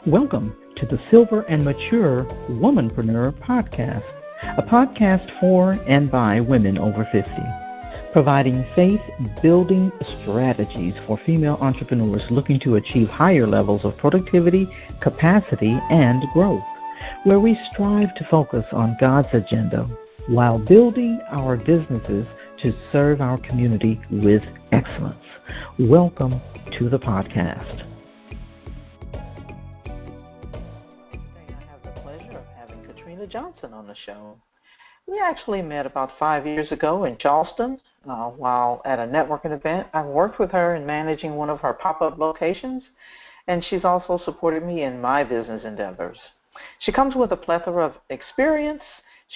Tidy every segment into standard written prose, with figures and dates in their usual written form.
Welcome to the Silver Mature WomanPreneur Podcast, a podcast for and by women over 50, providing faith-building strategies for female entrepreneurs looking to achieve higher levels of productivity, capacity, and growth, where we strive to focus on God's agenda while building our businesses to serve our community with excellence. Welcome to the podcast. Katryna Johnson on the show. We actually met about 5 years ago in Charleston while at a networking event. I worked with her in managing one of her pop-up locations, and she's also supported me in my business endeavors. She comes with a plethora of experience.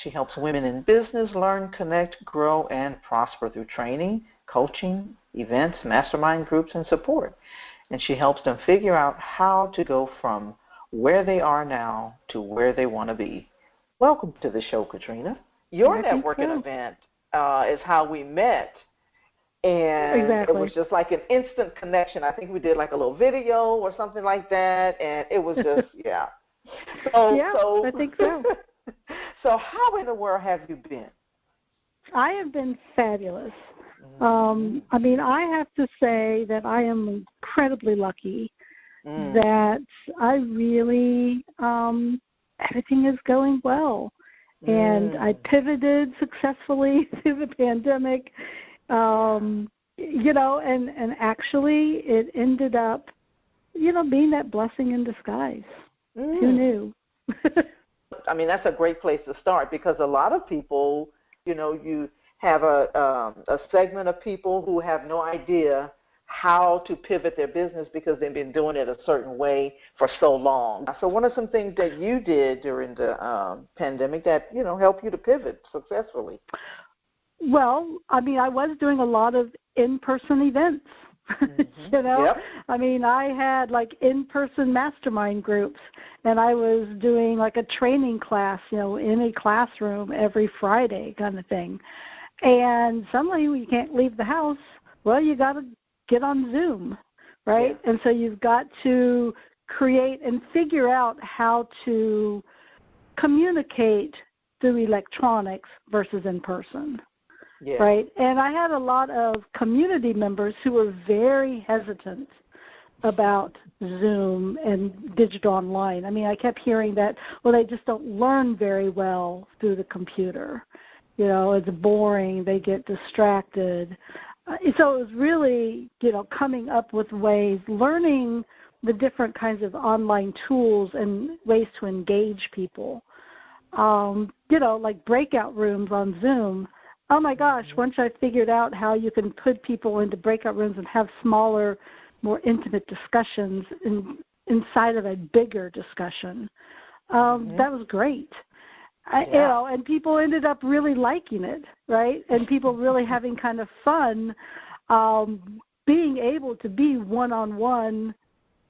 She helps women in business learn, connect, grow, and prosper through training, coaching, events, mastermind groups, and support. And she helps them figure out how to go from where they are now to where they want to be. Welcome to the show, Katryna. Your networking event is how we met, and It was just like an instant connection. I think we did like a little video or something like that, and it was just, yeah. So, I think so. So how in the world have you been? I have been fabulous. I have to say that I am incredibly lucky that I really, everything is going well. And I pivoted successfully through the pandemic, and actually it ended up, being that blessing in disguise. Who knew? I mean, that's a great place to start because a lot of people, you have a segment of people who have no idea how to pivot their business because they've been doing it a certain way for so long. So what are some things that you did during the pandemic that, helped you to pivot successfully? Well, I was doing a lot of in-person events. Yep. I had like in-person mastermind groups, and I was doing like a training class, in a classroom every Friday kind of thing. And suddenly you can't leave the house. Well, you got to get on Zoom, right? Yeah. And so you've got to create and figure out how to communicate through electronics versus in person. Yeah. Right? And I had a lot of community members who were very hesitant about Zoom and digital online. I kept hearing that, they just don't learn very well through the computer. It's boring. They get distracted. So it was really, coming up with ways, learning the different kinds of online tools and ways to engage people. Like breakout rooms on Zoom. Oh, my gosh, once I figured out how you can put people into breakout rooms and have smaller, more intimate discussions inside of a bigger discussion, that was great. And people ended up really liking it, right? And people really having kind of fun being able to be one-on-one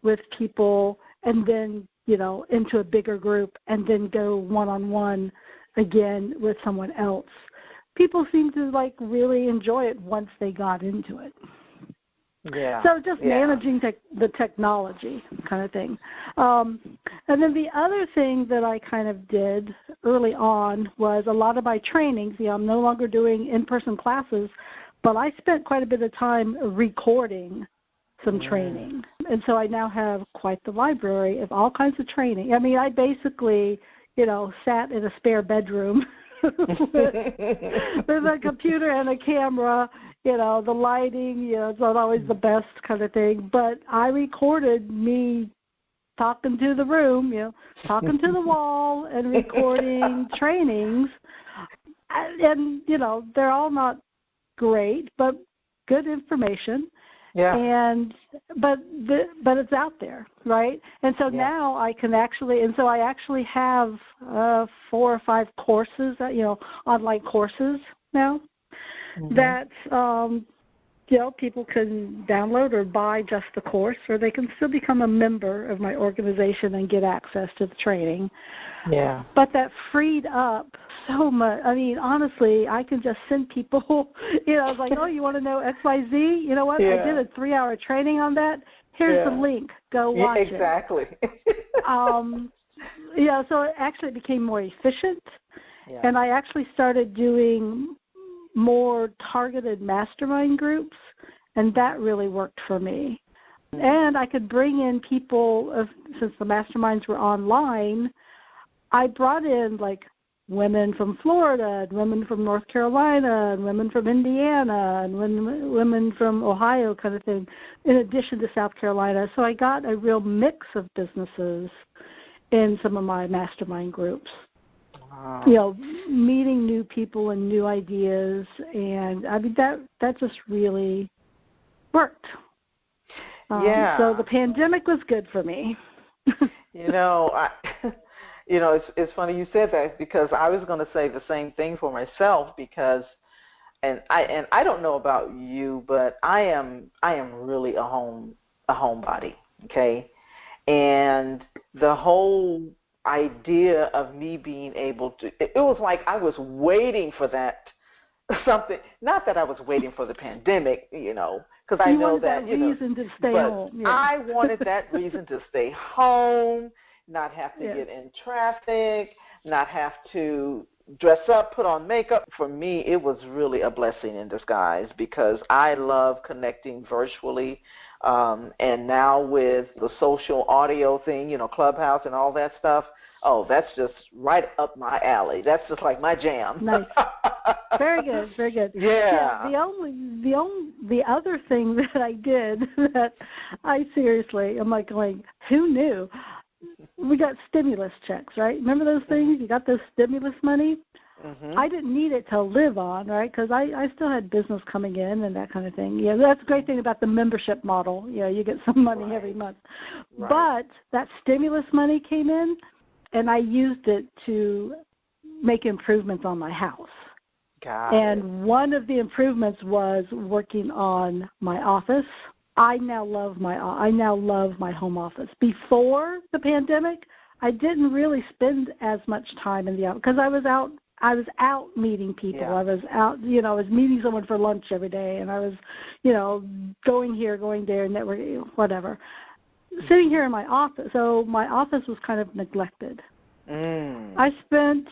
with people and then, into a bigger group and then go one-on-one again with someone else. People seem to really enjoy it once they got into it. Yeah. So just managing the technology kind of thing. And then the other thing that I kind of did early on was a lot of my trainings. I'm no longer doing in-person classes, but I spent quite a bit of time recording some training. And so I now have quite the library of all kinds of training. I basically, sat in a spare bedroom with a computer and a camera. The lighting, it's not always the best kind of thing, but I recorded me talking to the room, talking to the wall and recording trainings. And, they're all not great, but good information. Yeah. But it's out there, right? And so now I can actually, I actually have 4 or 5 courses, online courses now that, people can download or buy just the course, or they can still become a member of my organization and get access to the training. Yeah. But that freed up so much. Honestly, I can just send people, it's like, you want to know XYZ? You know what? Yeah. I did a 3-hour training on that. Here's the link. Go watch it. Exactly. So it actually became more efficient, Yeah. and I actually started doing more targeted mastermind groups, and that really worked for me. And I could bring in people, since the masterminds were online, I brought in like women from Florida, and women from North Carolina, and women from Indiana, and women from Ohio, kind of thing, in addition to South Carolina. So I got a real mix of businesses in some of my mastermind groups. Wow. Meeting new people and new ideas, and I mean that just really worked. So the pandemic was good for me. It's funny you said that, because I was going to say the same thing for myself, because I don't know about you, but I am really a homebody, okay? And the whole idea of me being able to, it was like I was waiting for that something, not that I was waiting for the pandemic, because I know that, reason to stay home. Yeah. I wanted that reason to stay home, not have to get in traffic, not have to dress up, put on makeup. For me, it was really a blessing in disguise, because I love connecting virtually. And now with the social audio thing, Clubhouse and all that stuff, that's just right up my alley. That's just like my jam. Nice. Very good, very good. Yeah. The other thing that I did that I'm like going, who knew? We got stimulus checks, right? Remember those things? You got those stimulus money? Mm-hmm. I didn't need it to live on, right? Because I still had business coming in and that kind of thing. Yeah, that's the great thing about the membership model. You get some money every month. Right. But that stimulus money came in, and I used it to make improvements on my house. And one of the improvements was working on my office. I now love my home office. Before the pandemic, I didn't really spend as much time in the office because I was out meeting people. Yeah. I was out, I was meeting someone for lunch every day, and I was, going here, going there, networking, whatever. Sitting here in my office, so my office was kind of neglected. I spent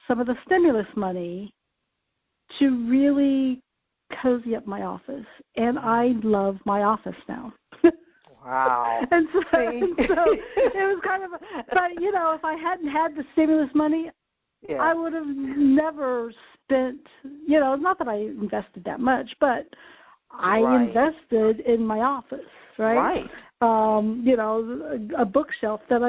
some of the stimulus money to really cozy up my office, and I love my office now. Wow. and so it was kind of, but if I hadn't had the stimulus money, I would have never spent, not that I invested that much, but I invested in my office, right? A bookshelf that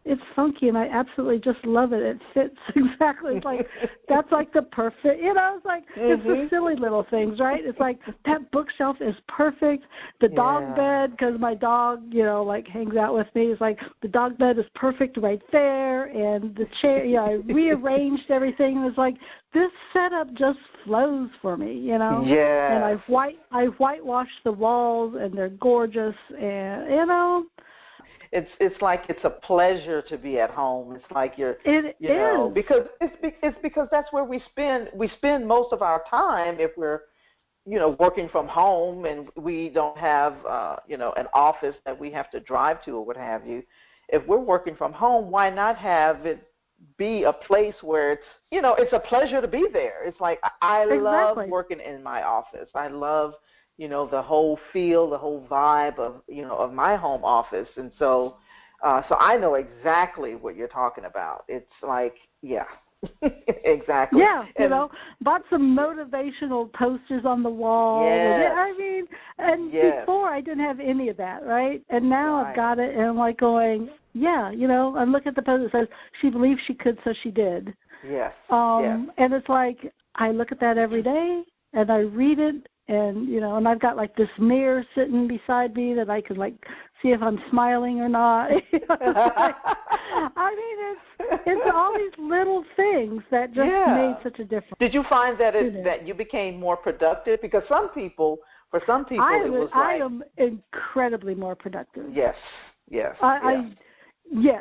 it's funky, and I absolutely just love it. It fits exactly. It's like, that's like the perfect, it's like, it's the silly little things, right? It's like, that bookshelf is perfect. The dog bed, because my dog, hangs out with me. It's like, the dog bed is perfect right there. And the chair, I rearranged everything. And it's like, this setup just flows for me, Yeah. And I whitewashed the walls, and they're gorgeous, and, It's like it's a pleasure to be at home. It's like it is. Because it's because that's where we spend most of our time if we're, working from home and we don't have, an office that we have to drive to or what have you. If we're working from home, why not have it be a place where it's a pleasure to be there. It's like I love working in my office. I love the whole feel, the whole vibe of my home office. And so I know exactly what you're talking about. It's like, exactly. Yeah, bought some motivational posters on the wall. Yes. Before I didn't have any of that, right? And now I've got it, and I'm like going, I'm looking at the poster that says, she believed she could, so she did. Yes. And it's like, I look at that every day, and I read it, and, and I've got like this mirror sitting beside me that I could see if I'm smiling or not. It's all these little things that just made such a difference. Did you find that that you became more productive? Because for some people, it was like, I am incredibly more productive. Yes.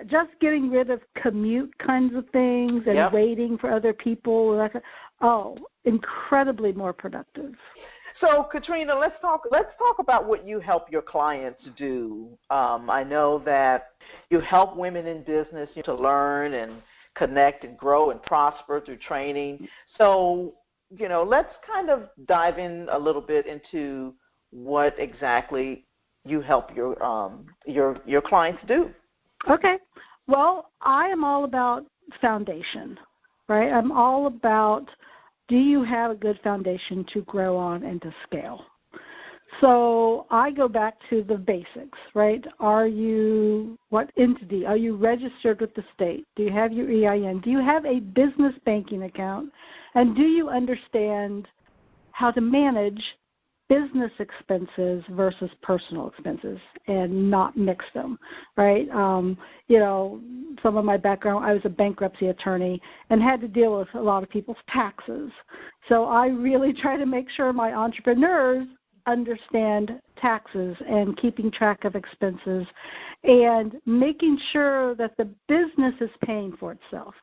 Just getting rid of commute kinds of things and waiting for other people. Incredibly more productive. So, Katryna, let's talk about what you help your clients do. I know that you help women in business to learn and connect and grow and prosper through training. So, let's kind of dive in a little bit into what exactly you help your clients do. Okay. Well, I am all about foundation, right? I'm all about, do you have a good foundation to grow on and to scale? So I go back to the basics, right? What entity? Are you registered with the state? Do you have your EIN? Do you have a business banking account? And do you understand how to manage business expenses versus personal expenses and not mix them, right? Some of my background, I was a bankruptcy attorney and had to deal with a lot of people's taxes. So I really try to make sure my entrepreneurs understand taxes and keeping track of expenses and making sure that the business is paying for itself.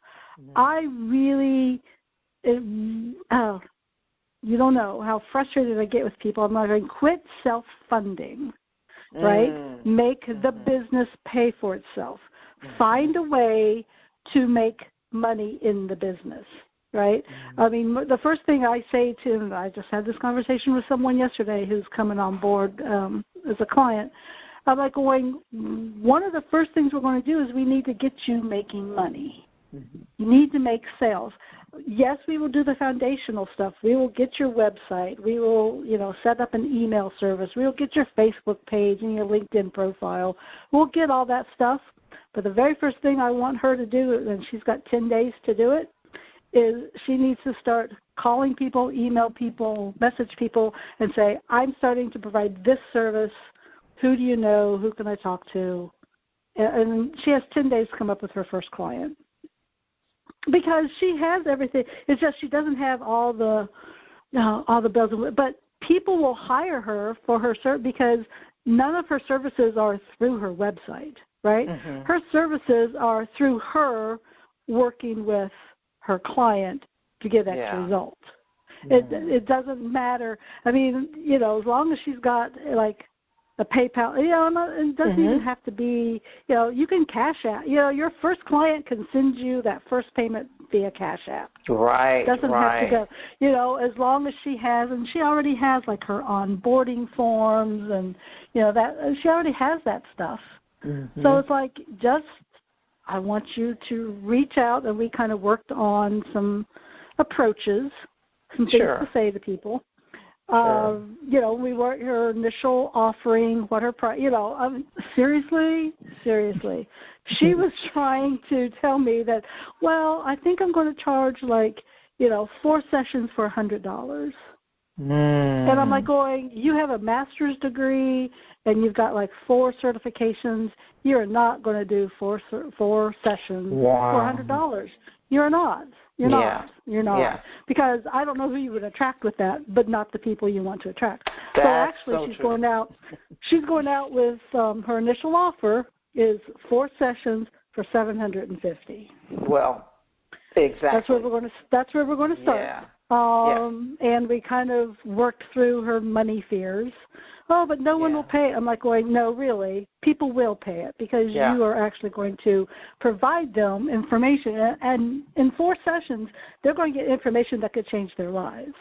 You don't know how frustrated I get with people. I'm not going to quit self-funding, right? Make the business pay for itself. Find a way to make money in the business, right? I mean, the first thing I say to them, I just had this conversation with someone yesterday who's coming on board as a client. I'm like one of the first things we're going to do is we need to get you making money. You need to make sales. Yes, we will do the foundational stuff. We will get your website. We will, set up an email service. We will get your Facebook page and your LinkedIn profile. We'll get all that stuff. But the very first thing I want her to do, and she's got 10 days to do it, is she needs to start calling people, email people, message people, and say, I'm starting to provide this service. Who do you know? Who can I talk to? And she has 10 days to come up with her first client. Because she has everything. It's just she doesn't have all the bells and whistles. But people will hire her for her service because none of her services are through her website, right? Her services are through her working with her client to get extra results. It doesn't matter. I mean, as long as she's got like a PayPal, it doesn't even have to be, you can Cash App. Your first client can send you that first payment via Cash App. Right, doesn't have to go, as long as she has, and she already has like her onboarding forms and, that she already has that stuff. So it's like I want you to reach out, and we kind of worked on some approaches, some things to say to people. We weren't her initial offering, what her price, seriously, she was trying to tell me that, well, I think I'm going to charge 4 sessions for $100. And I'm like going, you have a master's degree and you've got 4 certifications. You're not going to do four sessions for $100. You're not. You're not. Yeah. Because I don't know who you would attract with that, but not the people you want to attract. She's going out. She's going out with her initial offer is 4 sessions for $750. Well, exactly. That's where we're going to start. Yeah. And we kind of worked through her money fears. Oh, but no one will pay it. I'm like going, no, really, people will pay it because you are actually going to provide them information. And in 4 sessions, they're going to get information that could change their lives.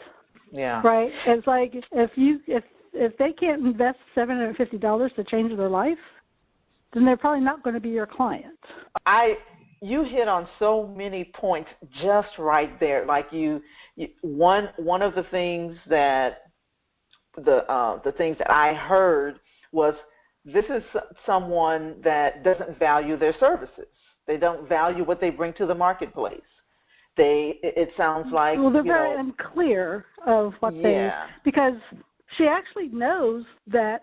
Yeah. Right? It's like if they can't invest $750 to change their life, then they're probably not going to be your client. You hit on so many points just right there. Like one of the things that the things that I heard was this is someone that doesn't value their services. They don't value what they bring to the marketplace. It sounds like they're very unclear of what because she actually knows that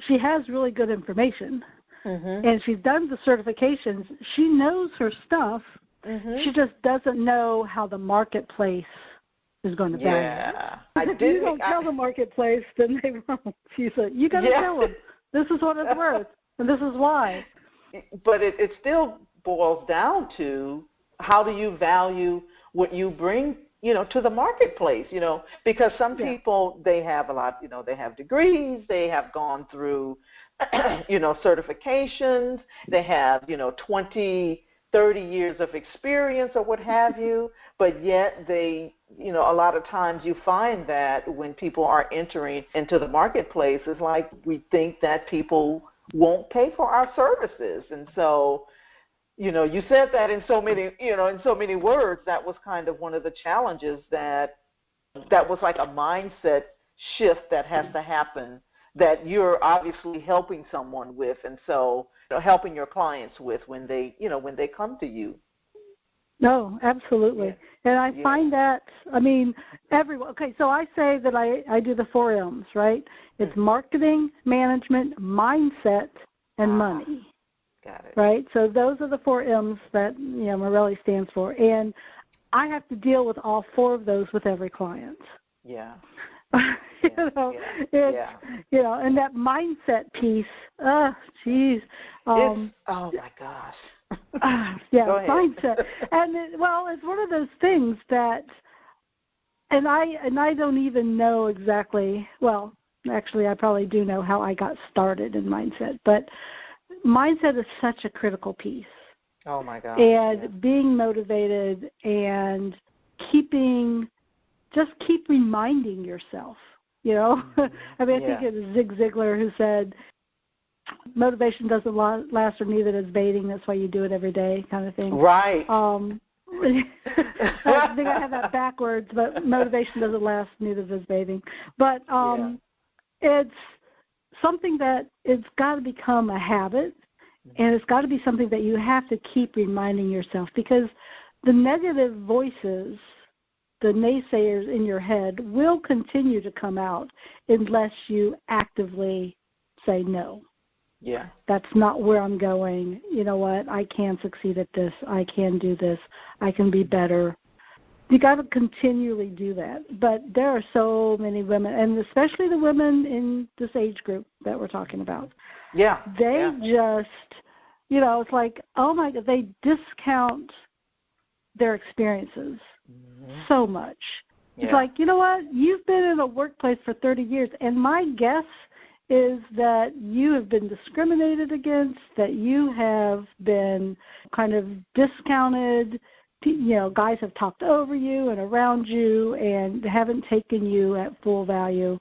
she has really good information. And she's done the certifications. She knows her stuff. She just doesn't know how the marketplace is going to value it. If you don't tell the marketplace, then they won't. She said, you got to tell them. This is what it's worth, and this is why. But it still boils down to how do you value what you bring to the marketplace, because some people, they have a lot, they have degrees, they have gone through, certifications, they have, 20, 30 years of experience or what have you, but yet they, a lot of times you find that when people are entering into the marketplace, it's like we think that people won't pay for our services. And so, you said that in so many words. That was kind of one of the challenges that was like a mindset shift that has to happen, that you're obviously helping someone with, and so helping your clients with when they come to you. No, absolutely. Yeah. And I find that, everyone, okay, so I say that I do the 4 M's, right? It's marketing, management, mindset, and money. Got it. Right? So those are the 4 M's that, Mirelli stands for. And I have to deal with all 4 of those with every client. Yeah. And that mindset piece, geez. Oh my gosh. Mindset. And it's one of those things that, and I don't even know exactly, well, actually I probably do know how I got started in mindset, but mindset is such a critical piece. Oh my gosh. And being motivated and keep reminding yourself, Mm-hmm. I think it was Zig Ziglar who said, motivation doesn't last, or neither does bathing. That's why you do it every day, kind of thing. Right. I think I have that backwards, but motivation doesn't last, neither does bathing. But it's something that it's got to become a habit, and it's got to be something that you have to keep reminding yourself, because the negative voices, the naysayers in your head, will continue to come out unless you actively say no. Yeah. That's not where I'm going. You know what? I can succeed at this. I can do this. I can be better. You got to continually do that. But there are so many women, and especially the women in this age group that we're talking about. Yeah. They just, it's like, oh my God, they discount their experiences so much. Yeah. It's like, you know what? You've been in a workplace for 30 years, and my guess is that you have been discriminated against, that you have been kind of discounted. Guys have talked over you and around you and haven't taken you at full value.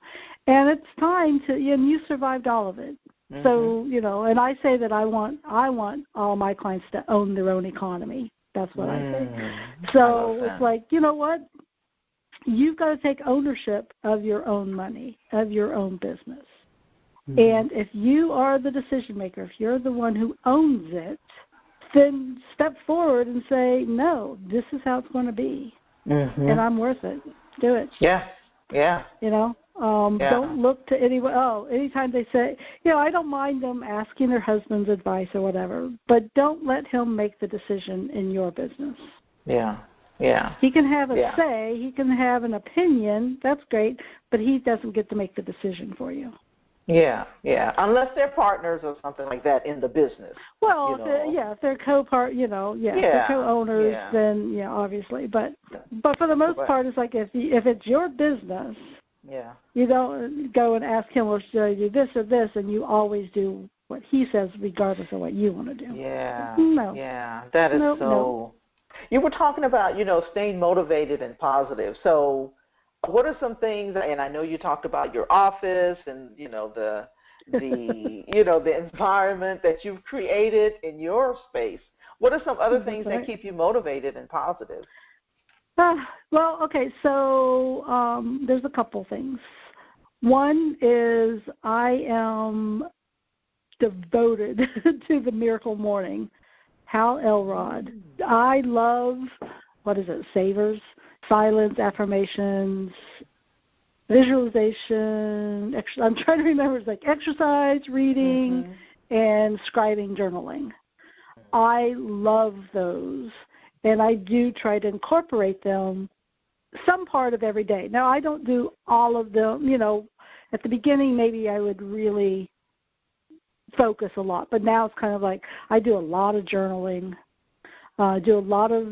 And it's time to, and you survived all of it. Mm-hmm. So, and I say that I want all my clients to own their own economy. That's what I say. So it's like, you know what? You've got to take ownership of your own money, of your own business. Mm-hmm. And if you are the decision maker, if you're the one who owns it, then step forward and say, no, this is how it's going to be. Mm-hmm. And I'm worth it. Do it. Yeah. Don't look to anyone. Anytime they say, I don't mind them asking their husband's advice or whatever, but don't let him make the decision in your business. Yeah. He can have a say. He can have an opinion. That's great, but he doesn't get to make the decision for you. Yeah, unless they're partners or something like that in the business. Well, if they're they're co-owners, then obviously. But for the most part, it's like if it's your business, you don't go and ask him, well, should I do this or this, and you always do what he says, regardless of what you want to do. Yeah. No. Yeah, that is so. No. You were talking about staying motivated and positive. So, what are some things? And I know you talked about your office and the the environment that you've created in your space. What are some other things that keep you motivated and positive? Well, okay. So there's a couple things. One is I am devoted to the Miracle Morning. Hal Elrod. I love, savers, silence, affirmations, visualization. I'm trying to remember. It's like exercise, reading, and scribing, journaling. I love those, and I do try to incorporate them some part of every day. Now, I don't do all of them. At the beginning, maybe I would really focus a lot, but now it's kind of like I do a lot of journaling, do a lot of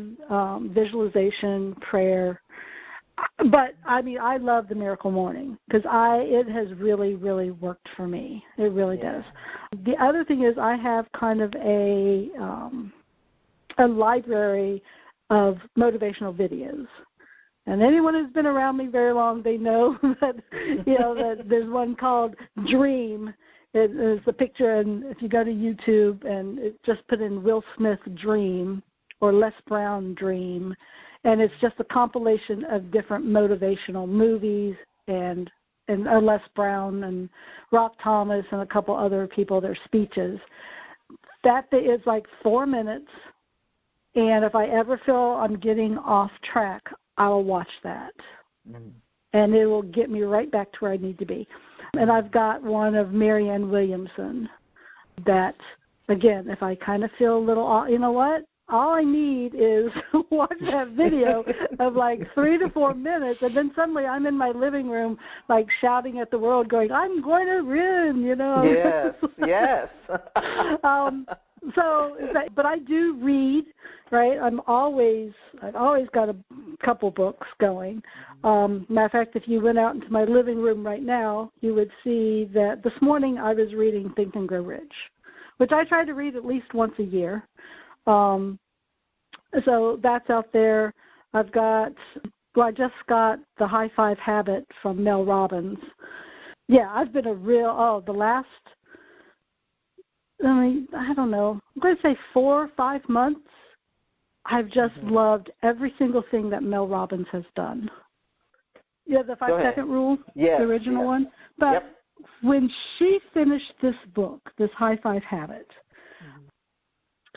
visualization, prayer. But, I mean, I love the Miracle Morning because it has really, really worked for me. It really does. The other thing is I have kind of a library of motivational videos. And anyone who's been around me very long, they know that, that there's one called Dream. It's a picture, and if you go to YouTube and just put in Will Smith Dream or Les Brown Dream, and it's just a compilation of different motivational movies and Les Brown and Rock Thomas and a couple other people, their speeches. That is like 4 minutes, and if I ever feel I'm getting off track, I'll watch that. And it will get me right back to where I need to be. And I've got one of Marianne Williamson that, again, if I kind of feel a little, you know what? All I need is watch that video of like 3 to 4 minutes, and then suddenly I'm in my living room, like shouting at the world, going, "I'm going to win!" Yes, yes. But I do read, right? I've always got a couple books going. Matter of fact, if you went out into my living room right now, you would see that this morning I was reading Think and Grow Rich, which I try to read at least once a year. So that's out there. I just got The High Five Habit from Mel Robbins. Yeah, I've been the last, I don't know, I'm going to say 4 or 5 months, I've just loved every single thing that Mel Robbins has done. Yeah, the 5-second rule, the original one. But when she finished this book, this High Five Habit,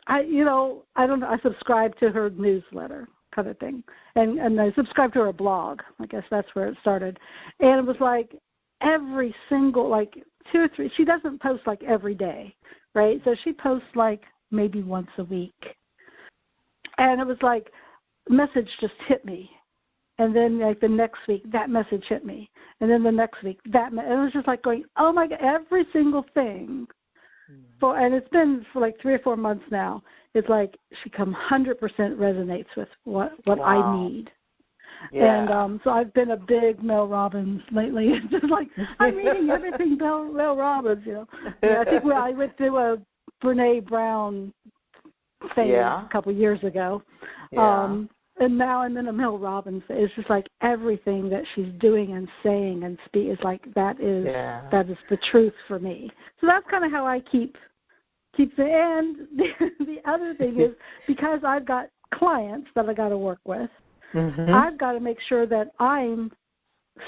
I don't know, I subscribed to her newsletter kind of thing. And I subscribed to her blog. I guess that's where it started. And it was like every single, 2 or 3, she doesn't post like every day, right? So she posts like maybe once a week. And it was like, the message just hit me. And then like the next week, that message hit me. And then the next week, and it was just like going, oh my God, every single thing. And it's been for like 3 or 4 months now. It's like she 100% resonates with what I need. Yeah. And so I've been a big Mel Robbins lately. It's just like I'm reading everything Mel Robbins. Yeah, I think I went to a Brene Brown thing a couple of years ago. Yeah. And now I'm in a Mel Robbins. It's just like everything that she's doing and saying and speak is like that is the truth for me. So that's kind of how I keep it. And the other thing is because I've got clients that I got to work with, I've got to make sure that I'm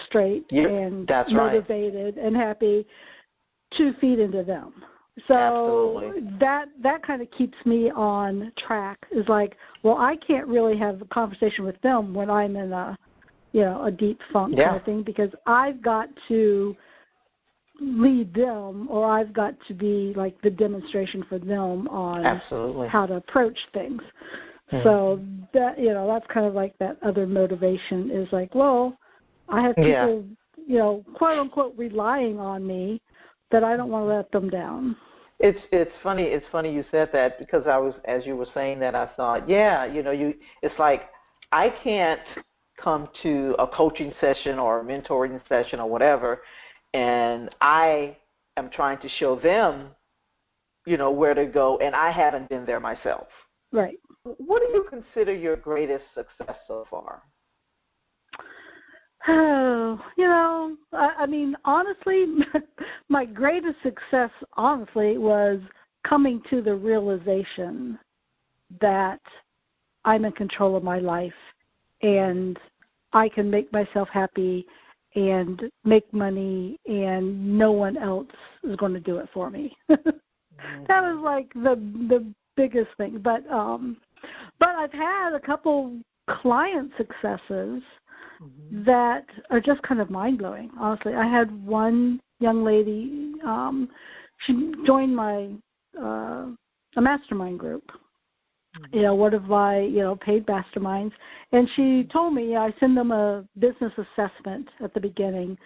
straight and motivated and happy to feed into them. So that kind of keeps me on track. Is like, well, I can't really have a conversation with them when I'm in a deep funk kind of thing, because I've got to lead them, or I've got to be like the demonstration for them on how to approach things. So that that's kind of like that other motivation is like, well, I have people quote unquote relying on me that I don't want to let them down. It's funny you said that, because as you were saying that, I thought, it's like I can't come to a coaching session or a mentoring session or whatever, and I am trying to show them, where to go, and I haven't been there myself. Right. What do you consider your greatest success so far? Oh, I mean, honestly, my greatest success, honestly, was coming to the realization that I'm in control of my life and I can make myself happy and make money, and no one else is going to do it for me. That was like the biggest thing. But I've had a couple client successes that are just kind of mind-blowing, honestly. I had one young lady, she joined my a mastermind group, one of my, paid masterminds, and she told me, I send them a business assessment at the beginning,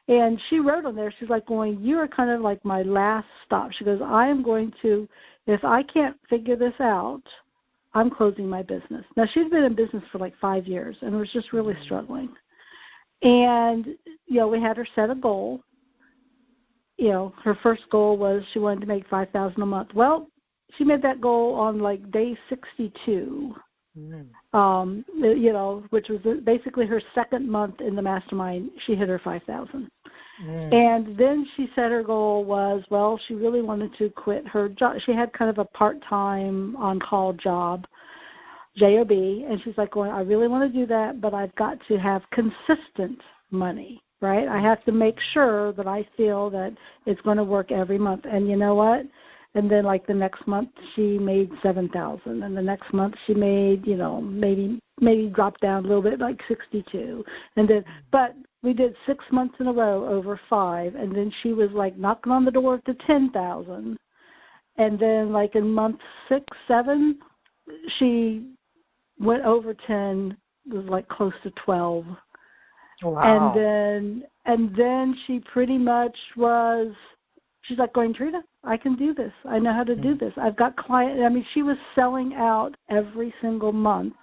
and she wrote on there, she's like going, you are kind of like my last stop. She goes, I am going to, if I can't figure this out, I'm closing my business. Now, she's been in business for like 5 years and was just really struggling. And, we had her set a goal. Her first goal was she wanted to make $5,000 a month. Well, she made that goal on like day 62, which was basically her second month in the mastermind. She hit her 5,000. And then she said her goal was, she really wanted to quit her job. She had kind of a part-time on-call job, JOB, and she's like I really want to do that, but I've got to have consistent money, right? I have to make sure that I feel that it's going to work every month. And you know what? And then like the next month she made $7,000, and the next month she made, maybe dropped down a little bit, like 62. And then, but we did 6 months in a row over 5, and then she was like knocking on the door to 10,000. And then like in month 6, 7, she went over 10, was like close to 12. Wow. And then she pretty much was, she's like going, Trina, I can do this. I know how to do this. I've got clients. I mean, she was selling out every single month,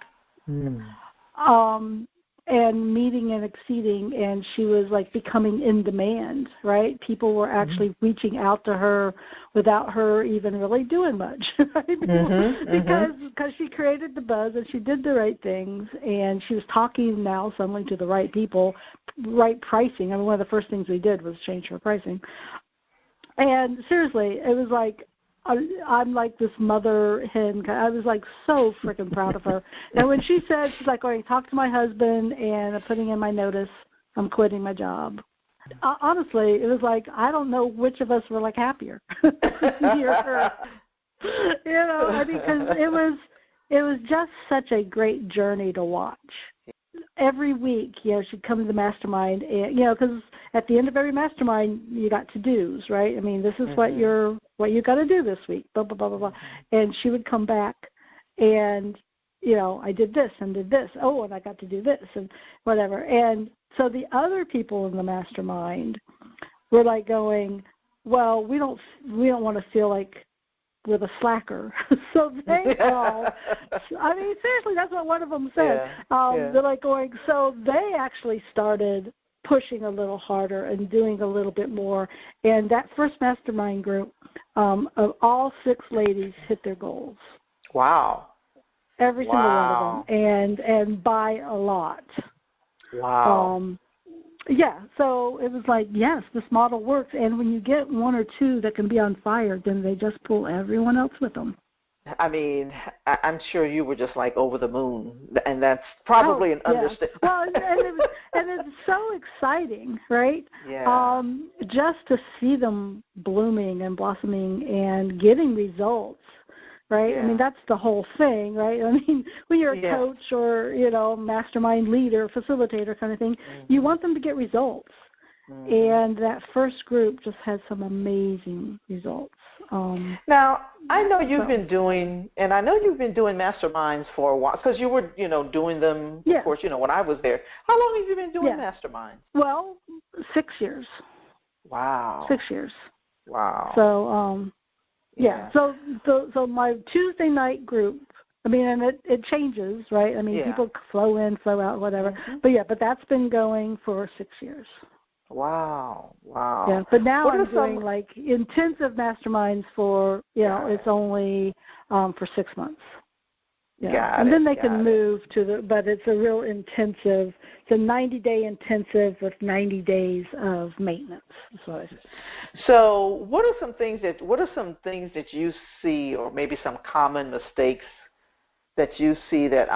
and meeting and exceeding, and she was like becoming in demand, right? People were actually reaching out to her without her even really doing much, right? Because she created the buzz and she did the right things, and she was talking now suddenly to the right people, right pricing. I mean, one of the first things we did was change her pricing. And seriously, it was like, I'm like this mother hen. I was like so freaking proud of her. And when she said, she's like, talk to my husband and I'm putting in my notice, I'm quitting my job. Honestly, it was like, I don't know which of us were like happier. Because it was just such a great journey to watch. Every week, she'd come to the mastermind, and because at the end of every mastermind, you got to-dos, right? I mean, this is what you got to do this week, blah blah blah blah blah. And she would come back, and I did this and did this. Oh, and I got to do this and whatever. And so the other people in the mastermind were like going, well, we don't want to feel like with a slacker. So they all, I mean, seriously, that's what one of them said. They're like going, so they actually started pushing a little harder and doing a little bit more. And that first mastermind group, of all 6 ladies hit their goals. Wow. Every single one of them, and by a lot. Wow. So it was like, yes, this model works. And when you get 1 or 2 that can be on fire, then they just pull everyone else with them. I mean, I'm sure you were just like over the moon, and that's probably an understatement. Well, and it's so exciting, right? Yeah. Just to see them blooming and blossoming and getting results. Right? Yeah. I mean, that's the whole thing, right? I mean, when you're a coach or, mastermind leader, facilitator kind of thing, you want them to get results. And that first group just had some amazing results. Now, I know you've been doing masterminds for a while, because you were, doing them, of course, when I was there. How long have you been doing masterminds? Well, 6 years. Wow. 6 years. Wow. So, so my Tuesday night group, I mean, and it changes, right? I mean, people flow in, flow out, whatever. But that's been going for 6 years. Wow. Yeah, but now I'm doing like intensive masterminds for, it's only for 6 months. And then they can move but it's a real intensive, it's a 90-day intensive with 90 days of maintenance. So what are some things that you see, or maybe some common mistakes that you see that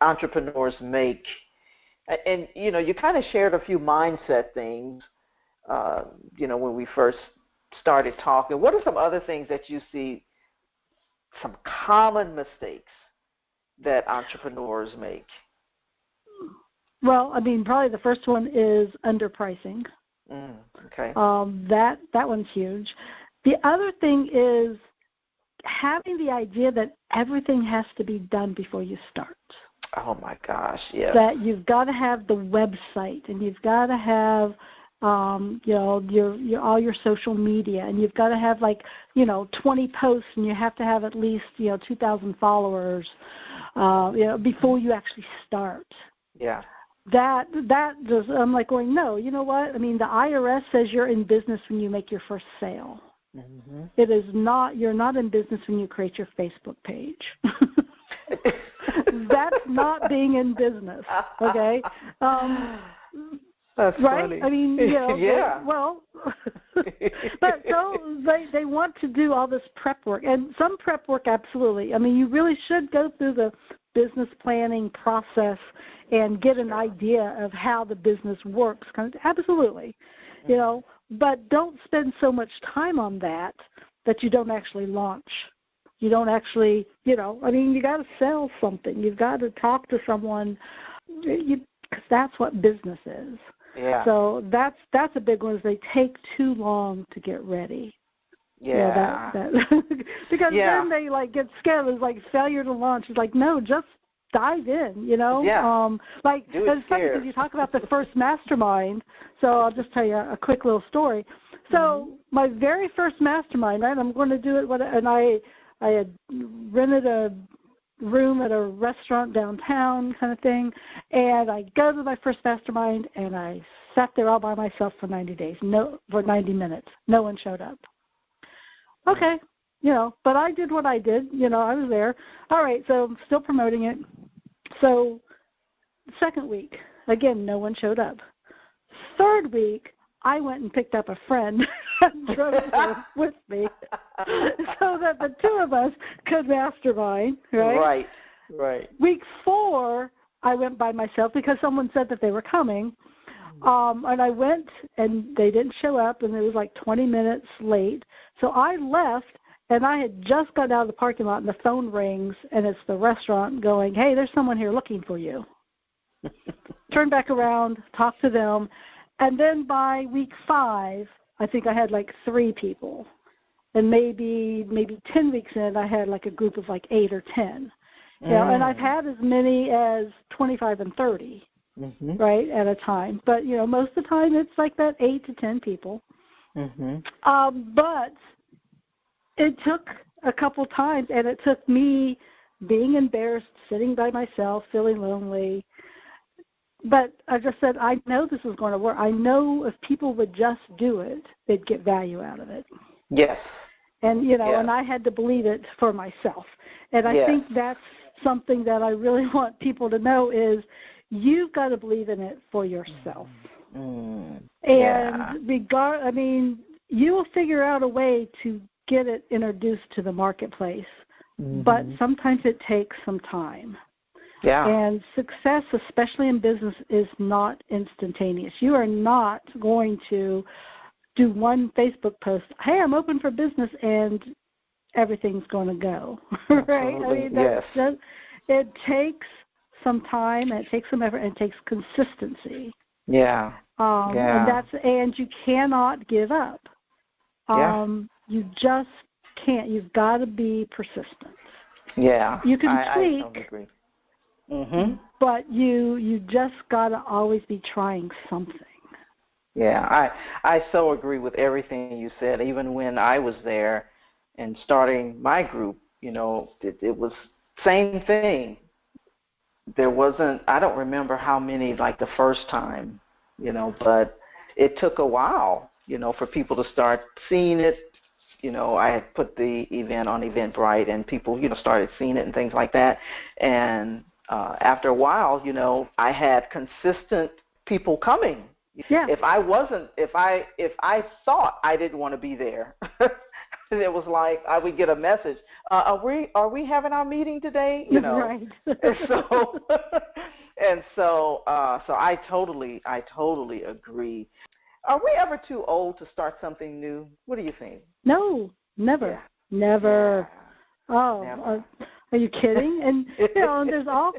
entrepreneurs make? And, you kind of shared a few mindset things, when we first started talking. What are some other things that you see, some common mistakes that entrepreneurs make? Well, I mean, probably the first one is underpricing. Okay. That one's huge. The other thing is having the idea that everything has to be done before you start. Oh my gosh, yes. That you've got to have the website, and you've got to have your all your social media, and you've got to have 20 posts, and you have to have at least 2,000 followers, before you actually start. Yeah. that just, I'm like going, no, you know what? I mean, the IRS says you're in business when you make your first sale. Mm-hmm. It is not, you're not in business when you create your Facebook page. That's not being in business, okay? That's right? funny. I mean, you know, yeah. But so they want to do all this prep work, and some prep work, absolutely. I mean, you really should go through the business planning process and get an idea of how the business works. Absolutely, you know, but don't spend so much time on that you don't actually launch. You don't actually, you know, I mean, you got to sell something. You've got to talk to someone, because that's what business is. Yeah. So that's a big one. Is they take too long to get ready. Yeah. You know, because then they like get scared. It's like failure to launch. It's like, no, just dive in. You know. Yeah. Like it's funny because you talk about the first mastermind. So I'll just tell you a quick little story. So my very first mastermind, right? I'm going to do it. And I had rented a room at a restaurant downtown kind of thing, and I go to my first mastermind, and I sat there all by myself for 90 minutes. No one showed up. Okay, you know, but I did what I did. You know, I was there. All right, so I'm still promoting it. So second week, again, no one showed up. Third week, I went and picked up a friend and drove her with me so that the two of us could mastermind, right? Right. Week 4, I went by myself because someone said that they were coming. And I went, and they didn't show up, and it was like 20 minutes late. So I left, and I had just got out of the parking lot, and the phone rings, and it's the restaurant going, hey, there's someone here looking for you. Turn back around, talk to them. And then by week 5, I think I had like 3 people. And maybe 10 weeks in, I had like a group of like 8 or 10. You know, and I've had as many as 25 and 30, right, at a time. But, you know, most of the time it's like that 8 to 10 people. But it took a couple times, and it took me being embarrassed, sitting by myself, feeling lonely. But I just said, I know this is going to work. I know if people would just do it, they'd get value out of it. Yes. And, you know, and I had to believe it for myself. And I think that's something that I really want people to know is you've got to believe in it for yourself. And I mean, you will figure out a way to get it introduced to the marketplace. But sometimes it takes some time. Yeah. And success, especially in business, is not instantaneous. You are not going to do one Facebook post, hey, I'm open for business, and everything's going to go. Right? I mean, it takes some time, and it takes some effort, and it takes consistency. Yeah. And you cannot give up. You just can't. You've got to be persistent. Yeah. You can I totally agree. But you just got to always be trying something. Yeah, I so agree with everything you said. Even when I was there and starting my group, you know, it was same thing. There wasn't, I don't remember how many like the first time, you know, but it took a while, you know, for people to start seeing it. You know, I had put the event on Eventbrite, and people, you know, started seeing it and things like that. And after a while, you know, I had consistent people coming. Yeah. If I thought I didn't want to be there, it was like I would get a message. Are we having our meeting today? You know. Right. So I totally agree. Are we ever too old to start something new? What do you think? No, never. Yeah. Never. Yeah. Oh, never. Are you kidding? And you know,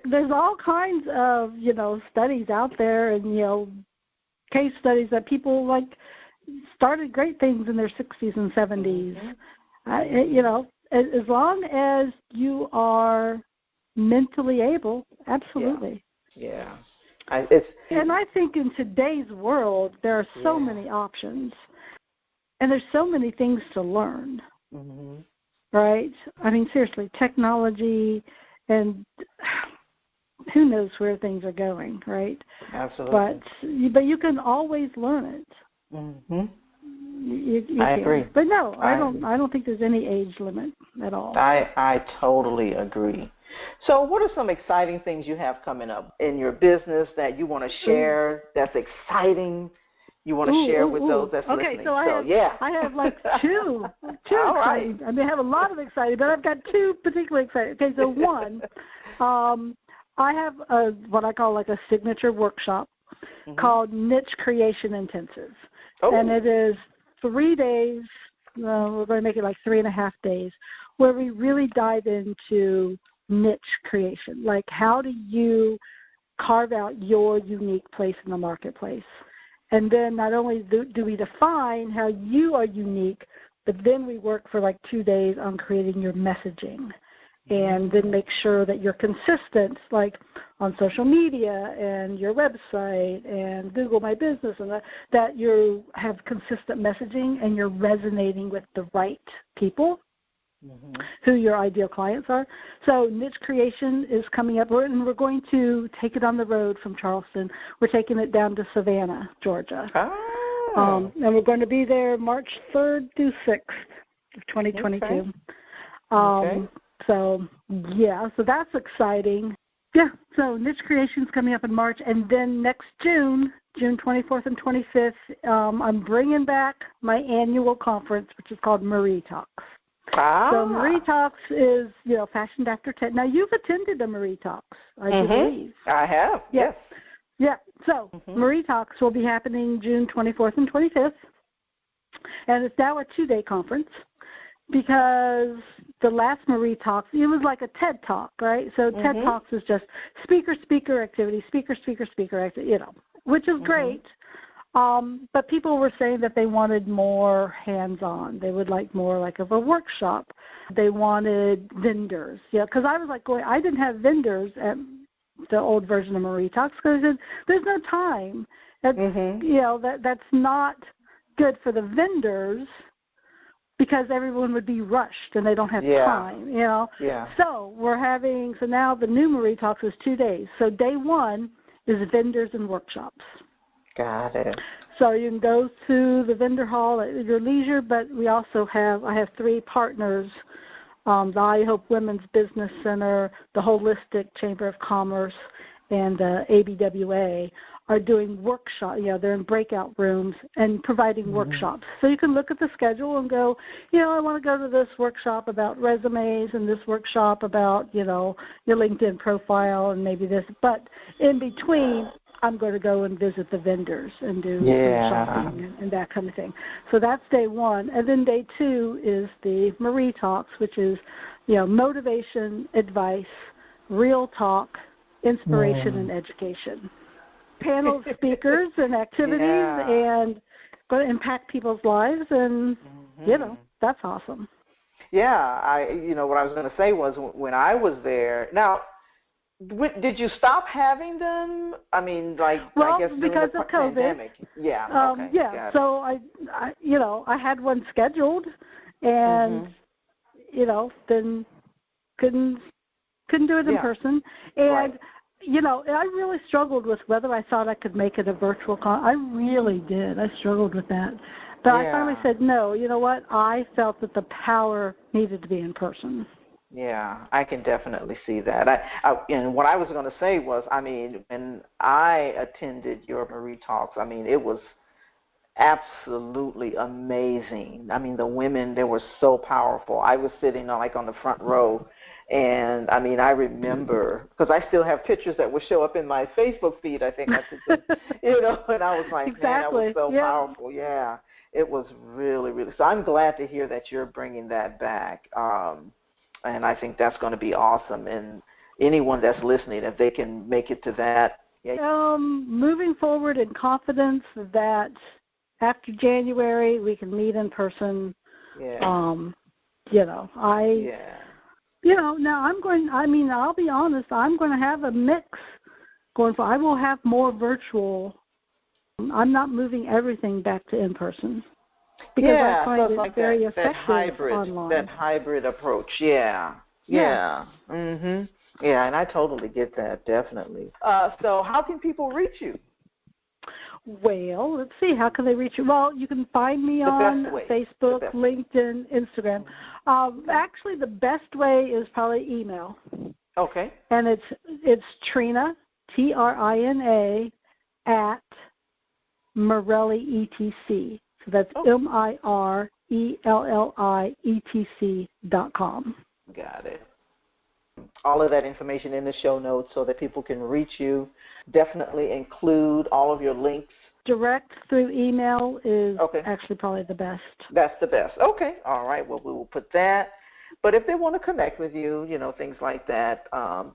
there's all kinds of, you know, studies out there, and, you know, case studies that people like started great things in their 60s and 70s. You know, as long as you are mentally able, absolutely. Yeah. And I think in today's world there are so many options, and there's so many things to learn. Right? I mean, seriously, technology, and who knows where things are going, right? Absolutely. But you can always learn it. Mm-hmm. You I can. agree. But no, I don't think there's any age limit at all. I totally agree. So what are some exciting things you have coming up in your business that you want to share that's exciting? You want to share with those that's listening. Okay, so I have like two All exciting. right. I mean, I have a lot of exciting, but I've got two particularly exciting. Okay, so one, I have what I call like a signature workshop called Niche Creation Intensive. Oh. And it is 3 days, we're going to make it like 3.5 days, where we really dive into niche creation. Like, how do you carve out your unique place in the marketplace? And then not only do we define how you are unique, but then we work for like 2 days on creating your messaging. And then make sure that you're consistent, like on social media and your website and Google My Business, and that you have consistent messaging and you're resonating with the right people who your ideal clients are. So niche creation is coming up, and we're going to take it on the road from Charleston. We're taking it down to Savannah, Georgia. Oh. And we're going to be there March 3rd through 6th of 2022. Okay. Okay. So, yeah, so that's exciting. Yeah, so niche creation's coming up in March, and then next June 24th and 25th, I'm bringing back my annual conference, which is called Marie Talks. So Marie Talks is, fashioned after 10. Now, you've attended the Marie Talks, I believe. I have, yes. Yeah, so Marie Talks will be happening June 24th and 25th, and it's now a 2-day conference. Because the last Marie Talks, it was like a TED Talk, right? So TED Talks is just speaker activity, speaker activity, which is great. But people were saying that they wanted more hands-on. They would like more like of a workshop. They wanted vendors. Yeah, because I was like I didn't have vendors at the old version of Marie Talks because there's no time. That's not good for the vendors, because everyone would be rushed and they don't have time, Yeah. So so now the new Marie Talks is 2 days. So day 1 is vendors and workshops. Got it. So you can go to the vendor hall at your leisure, but I have 3 partners, the I Hope Women's Business Center, the Holistic Chamber of Commerce, and the ABWA are doing workshops. They're in breakout rooms and providing workshops. So you can look at the schedule and go, I want to go to this workshop about resumes and this workshop about, your LinkedIn profile and maybe this. But in between, I'm going to go and visit the vendors and do some shopping and that kind of thing. So that's day 1. And then day 2 is the Marie Talks, which is, motivation, advice, real talk, inspiration, and education. Panel speakers and activities and going to impact people's lives, and, that's awesome. Yeah, what I was going to say was when I was there, now, did you stop having them? I mean, I guess because during the of COVID. Pandemic. Yeah, okay. So I had one scheduled, and, then couldn't do it in person. And, I really struggled with whether I thought I could make it a virtual I really did. I struggled with that. But I finally said, no, you know what? I felt that the power needed to be in person. Yeah, I can definitely see that. And what I was going to say was, when I attended your Marie Talks, it was absolutely amazing. The women, they were so powerful. I was sitting on the front row, and I remember, because I still have pictures that will show up in my Facebook feed. I think I took them, and I was like, man, that was so powerful. Yeah, it was really, really. So I'm glad to hear that you're bringing that back, and I think that's going to be awesome. And anyone that's listening, if they can make it to that. Moving forward in confidence that after January we can meet in person. Now I'll be honest, I'm going to have a mix going forward. I will have more virtual. I'm not moving everything back to in person because I find it very effective online. That hybrid approach. Yeah. Mhm. Yeah, and I totally get that, definitely. So how can people reach you? Well, let's see. How can they reach you? Well, you can find me on Facebook, LinkedIn, Instagram. Actually, the best way is probably email. Okay. And it's Trina, Trina, at Mirelli ETC. So that's MIRELLIETC.com. Got it. All of that information in the show notes so that people can reach you. Definitely include all of your links. Direct through email is actually probably the best. That's the best. Okay. All right. Well, we will put that. But if they want to connect with you, things like that,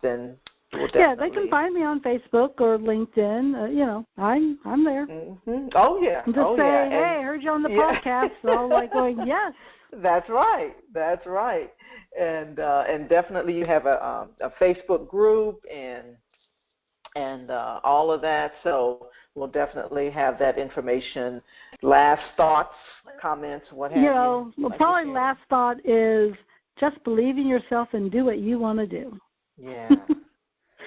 then we'll definitely. Yeah, they can find me on Facebook or LinkedIn. I'm there. Mm-hmm. Oh, yeah. And just say, hey, I heard you on the podcast. So I'm like going, yes. That's right. And definitely you have a Facebook group and all of that. So we'll definitely have that information. Last thoughts, comments, what have you? Probably last thought is just believe in yourself and do what you want to do. Yeah.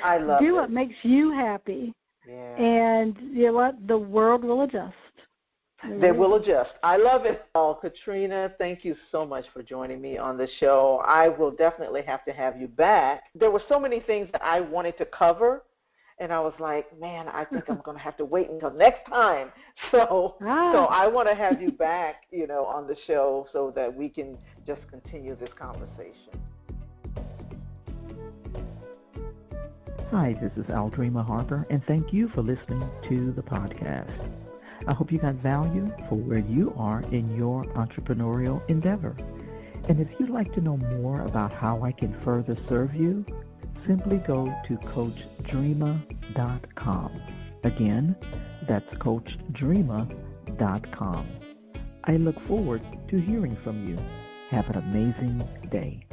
I love it. Do what makes you happy. Yeah. And you know what? The world will adjust. They will adjust. I love it all. Katryna, thank you so much for joining me on the show. I will definitely have to have you back. There were so many things that I wanted to cover, and I was like, man, I think I'm going to have to wait until next time. So I want to have you back, on the show so that we can just continue this conversation. Hi, this is Aldreama Harper, and thank you for listening to the podcast. I hope you got value for where you are in your entrepreneurial endeavor. And if you'd like to know more about how I can further serve you, simply go to CoachDreama.com. Again, that's CoachDreama.com. I look forward to hearing from you. Have an amazing day.